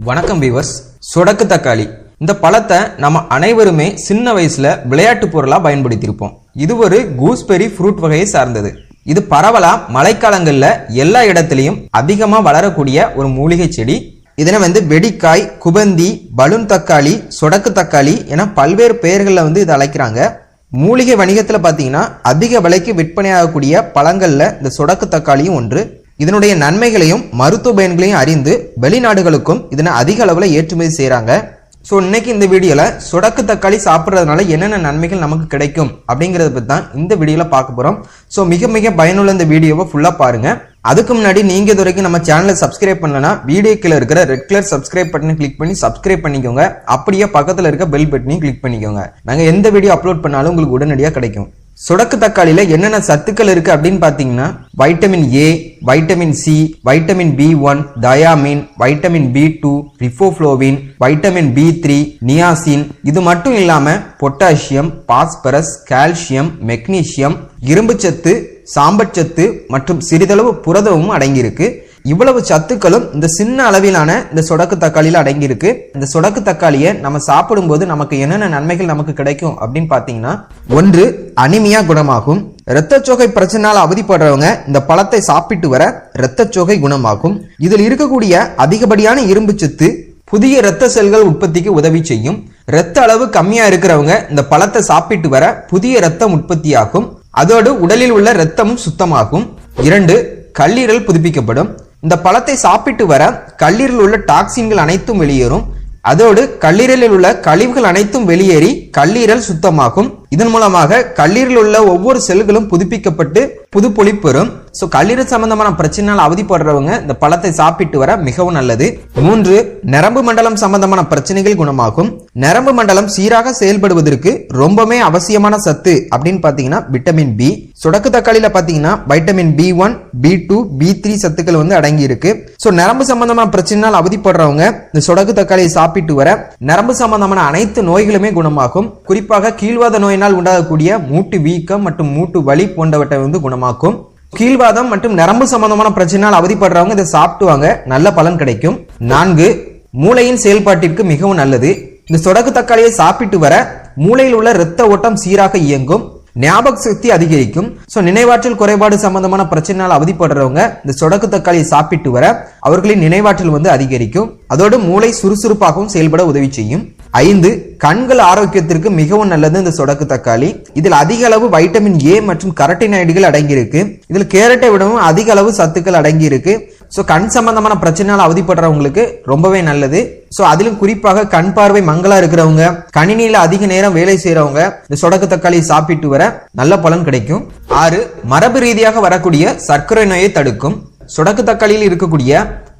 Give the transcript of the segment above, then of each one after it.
வணக்கம் வியூவர்ஸ். சொடக்கு தக்காளி இந்த பழத்தை நம்ம அனைவருமே சின்ன வயசுல விளையாட்டு பொருளா பயன்படுத்தியிருப்போம். இது ஒரு கூஸ்பெரி ஃப்ரூட் வகையை சார்ந்தது. இது பரவலா மழைக்காலங்கள்ல எல்லா இடத்திலையும் அதிகமா வளரக்கூடிய ஒரு மூலிகை செடி. இதனை வெடிக்காய், குபந்தி, பலூன் தக்காளி, சொடக்கு தக்காளி என பல்வேறு பெயர்கள்ல இதை அழைக்கிறாங்க. மூலிகை வணிகத்துல பாத்தீங்கன்னா அதிக விலைக்கு விற்பனையாகக்கூடிய பழங்கள்ல இந்த சொடக்கு தக்காளியும் ஒன்று. இதனுடைய நன்மைகளையும் மருத்துவ பயன்களையும் அறிந்து வெளிநாடுகளுக்கும் இதனை அதிக அளவில் ஏற்றுமதி செய்யறாங்க. ஸோ இன்னைக்கு இந்த வீடியோல சொடக்கு தக்காளி சாப்பிட்றதுனால என்னென்ன நன்மைகள் நமக்கு கிடைக்கும் அப்படிங்கறத பத்தி தான் இந்த வீடியோல பார்க்க போறோம். ஸோ மிக மிக பயனுள்ள இந்த வீடியோவை ஃபுல்லா பாருங்க. அதுக்கு முன்னாடி நீங்க இது வரைக்கும் நம்ம சேனலை சப்ஸ்கிரைப் பண்ணலனா வீடியோ கீழே இருக்கிற ரெட் கலர் சப்ஸ்கிரைப் பட்டனை கிளிக் பண்ணி சப்ஸ்கிரைப் பண்ணிக்கோங்க. அப்படியே பக்கத்துல இருக்க பெல் பட்டனையும் கிளிக் பண்ணிக்கோங்க. நாங்க எந்த வீடியோ அப்லோட் பண்ணாலும் உங்களுக்கு உடனடியாக கிடைக்கும். சொடக்கு தக்காளியில என்னென்ன சத்துக்கள் இருக்கு அப்படின்னு பாத்தீங்கன்னா vitamin A, vitamin C, vitamin B1, thiamine, vitamin B2, riboflavin, vitamin B3, niacin. இது மட்டும் இல்லாம பொட்டாசியம், பாஸ்பரஸ், கால்சியம், மெக்னீசியம், இரும்புச்சத்து, சாம்பச்சத்து மற்றும் சிறிதளவு புரதமும் அடங்கியிருக்கு. இவ்வளவு சத்துக்களும் இந்த சின்ன அளவிலான இந்த சொடக்கு தக்காளியில அடங்கியிருக்கு. இந்த சொடக்கு தக்காளியை நம்ம சாப்பிடும் போது நமக்கு என்னென்ன நன்மைகள் நமக்கு கிடைக்கும் அப்படின்னு பாத்தீங்கன்னா, ஒன்று, அனிமியா குணமாகும். இரத்தச்சோகை பிரச்சனையால் அவதிப்படுறவங்க இந்த பழத்தை சாப்பிட்டு வர இரத்தச்சோகை குணமாகும். இதில் இருக்கக்கூடிய அதிகப்படியான இரும்பு சத்து புதிய இரத்த செல்கள் உற்பத்திக்கு உதவி செய்யும். இரத்த அளவு கம்மியா இருக்கிறவங்க இந்த பழத்தை சாப்பிட்டு வர புதிய இரத்தம் உற்பத்தியாகும். அதோடு உடலில் உள்ள இரத்தமும் சுத்தமாகும். இரண்டு, கல்லீரல் புதுப்பிக்கப்படும். இந்த பழத்தை சாப்பிட்டு வர கல்லீரலில் உள்ள டாக்ஸின்கள் அனைத்தும் வெளியேறும். அதோடு கல்லீரலில் உள்ள கழிவுகள் அனைத்தும் வெளியேறி கல்லீரல் சுத்தமாகும். இதன் மூலமாக கல்லீரலில் உள்ள ஒவ்வொரு செல்களும் புதுப்பிக்கப்பட்டு புது பொலிப்பு பெறும். சோ கல்லீரல் சம்பந்தமான பிரச்சனையால் அவதிப்படுறவங்க இந்த பழத்தை சாப்பிட்டு வர மிகவும் நல்லது. மூன்று, நரம்பு மண்டலம் சம்பந்தமான பிரச்சனைகள் குணமாகும். நரம்பு மண்டலம் சீராக செயல்படுவதற்கு ரொம்பவே அவசியமான சத்து அப்படின்னு பாத்தீங்கன்னா விட்டமின் பி. சொடக்கு தக்காளியில பாத்தீங்கன்னா வைட்டமின் B1, B2, B3 சத்துக்கள் அடங்கி இருக்கு. சோ நரம்பு சம்பந்தமான பிரச்சனையால் அவதிப்படுறவங்க இந்த சொடக்கு தக்காளியை சாப்பிட்டு வர நரம்பு சம்பந்தமான அனைத்து நோய்களுமே குணமாகும். குறிப்பாக கீழ்வாத நோயினால் உண்டாகக்கூடிய மூட்டு வீக்கம் மற்றும் மூட்டு வலி போன்றவற்றை குணமாக்கும். கீழ்வாதம் மற்றும் நரம்பு சம்பந்தமான பிரச்சனையால் அவதிப்படுறவங்க இதை சாப்பிட்டுவாங்க, நல்ல பலன் கிடைக்கும். நான்கு, மூளையின் செயல்பாட்டிற்கு மிகவும் நல்லது. இந்த சொடக்கு தக்காளியை சாப்பிட்டு வர மூளையில் உள்ள இரத்த ஓட்டம் சீராக இயங்கும், ஞாபக சக்தி அதிகரிக்கும். சோ நினைவாற்றல் குறைபாடு சம்பந்தமான பிரச்சனையால் அவதிப்படுறவங்க இந்த சொடக்கு தக்காளியை சாப்பிட்டு வர அவர்களின் நினைவாற்றல் அதிகரிக்கும். அதோடு மூளை சுறுசுறுப்பாகவும் செயல்பட உதவி செய்யும். ஐந்து, கண்கள் ஆரோக்கியத்திற்கு மிகவும் நல்லது இந்த சொடக்கு தக்காளி. இதில் அதிக அளவு வைட்டமின் ஏ மற்றும் கரட்டினாய்டுகள் அடங்கியிருக்கு. இதில் கேரட்டை விடவும் அதிக அளவு சத்துக்கள் அடங்கியிருக்கு. சோ கண் சம்பந்தமான பிரச்சனையால் அவதிப்படுறவங்களுக்கு ரொம்பவே நல்லது. சோ அதிலும் குறிப்பாக கண் பார்வை மங்களா இருக்கிறவங்க, கணினியில அதிக நேரம் வேலை செய்யறவங்க இந்த சொடக்கு தக்காளியை சாப்பிட்டு வர நல்ல பலன் கிடைக்கும். ஆறு, மரபு ரீதியாக வரக்கூடிய சர்க்கரை நோயை தடுக்கும். சொடக்கு தக்காளியில் இருக்கக்கூடிய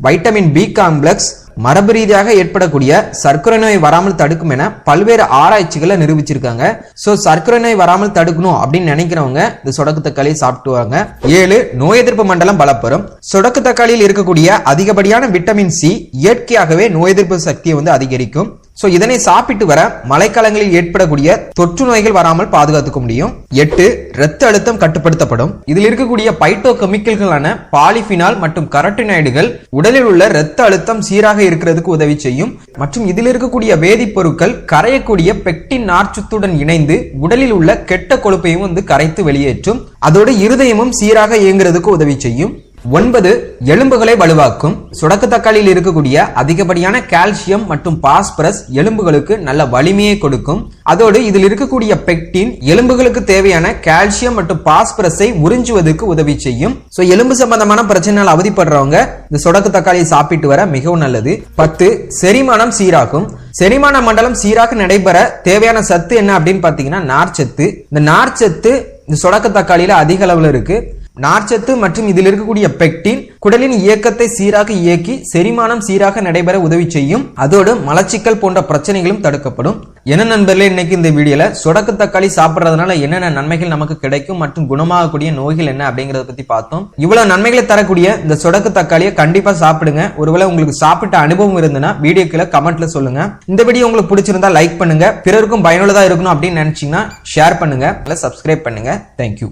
வைட்டமின் பி காம்ப்ளெக்ஸ் மரபு ரீதியாக ஏற்படக்கூடிய சர்க்கரை நோய் வராமல் தடுக்கும் என பல்வேறு ஆராய்ச்சிகளை நிரூபிச்சிருக்காங்க. சோ சர்க்கரை நோய் வராமல் தடுக்கணும் அப்படின்னு நினைக்கிறவங்க இந்த சொடக்கு தக்காளியை சாப்பிட்டுவாங்க. ஏழு, நோய் எதிர்ப்பு மண்டலம் பலப்பெறும். சொடக்கு தக்காளியில் இருக்கக்கூடிய அதிகப்படியான விட்டமின் சி இயற்கையாகவே நோய் எதிர்ப்பு சக்தியை அதிகரிக்கும். சோ இதனை சாப்பிட்டு வர மழைக்காலங்களில் ஏற்படக்கூடிய தொற்று நோய்கள் வராமல் பாதுகாத்துக்க முடியும். எட்டு, இரத்த அழுத்தம் கட்டுப்படுத்தப்படும். இதில் இருக்கக்கூடிய பைட்டோ கெமிக்கல்களான பாலிபினால் மற்றும் கரட்டினாய்டுகள் உடலில் உள்ள இரத்த அழுத்தம் சீராக இருக்கிறதுக்கு உதவி செய்யும். மற்றும் இதில் இருக்கக்கூடிய வேதிப்பொருட்கள் கரையக்கூடிய பெக்டின் நார்ச்சத்துடன் இணைந்து உடலில் உள்ள கெட்ட கொழுப்பையும் கரைத்து வெளியேற்றும். அதோடு இருதயமும் சீராக இயங்குறதுக்கு உதவி செய்யும். ஒன்பது, எலும்புகளை வலுவாக்கும். சொடக்கு தக்காளியில் இருக்கக்கூடிய அதிகப்படியான கால்சியம் மற்றும் பாஸ்பரஸ் எலும்புகளுக்கு நல்ல வலிமையை கொடுக்கும். அதோடு இதில் இருக்கக்கூடிய பெக்டின் எலும்புகளுக்கு தேவையான கால்சியம் மற்றும் பாஸ்பரஸை உறிஞ்சுவதற்கு உதவி செய்யும். சோ எலும்பு சம்பந்தமான பிரச்சனையால் அவதிப்படுறவங்க இந்த சொடக்கு தக்காளியை சாப்பிட்டு வர மிகவும் நல்லது. பத்து, செரிமானம் சீராகும். செரிமான மண்டலம் சீராக நடைபெற தேவையான சத்து என்ன அப்படின்னு பாத்தீங்கன்னா நார்ச்சத்து. இந்த நார்ச்சத்து இந்த சொடக்கு தக்காளியில அதிக அளவுல இருக்கு. நார்ச்சத்து மற்றும் இதில் இருக்கக்கூடிய பெக்டின் குடலின் இயக்கத்தை சீராக இயக்கி செரிமானம் சீராக நடைபெற உதவி செய்யும். அதோடு மலச்சிக்கல் போன்ற பிரச்சனைகளும் தடுக்கப்படும். என்ன நண்பர்களே, இன்னைக்கு இந்த வீடியோல சொடக்கு தக்காளி சாப்பிடுறதுனால என்னென்ன நன்மைகள் நமக்கு கிடைக்கும் மற்றும் குணமாகக்கூடிய நோய்கள் என்ன அப்படிங்கறத பத்தி பார்த்தோம். இவ்வளவு நன்மைகளை தரக்கூடிய இந்த சொடக்கு தக்காளியை கண்டிப்பா சாப்பிடுங்க. ஒருவேளை உங்களுக்கு சாப்பிட்ட அனுபவம் இருந்ததுன்னா வீடியோ கீழே கமெண்ட்ல சொல்லுங்க. இந்த வீடியோ உங்களுக்கு பிடிச்சிருந்தா லைக் பண்ணுங்க. பிறருக்கும் பயனுள்ளதா இருக்கணும் அப்படின்னு நினைச்சீங்கன்னா ஷேர் பண்ணுங்க, சப்ஸ்கிரைப் பண்ணுங்க. தேங்க்யூ.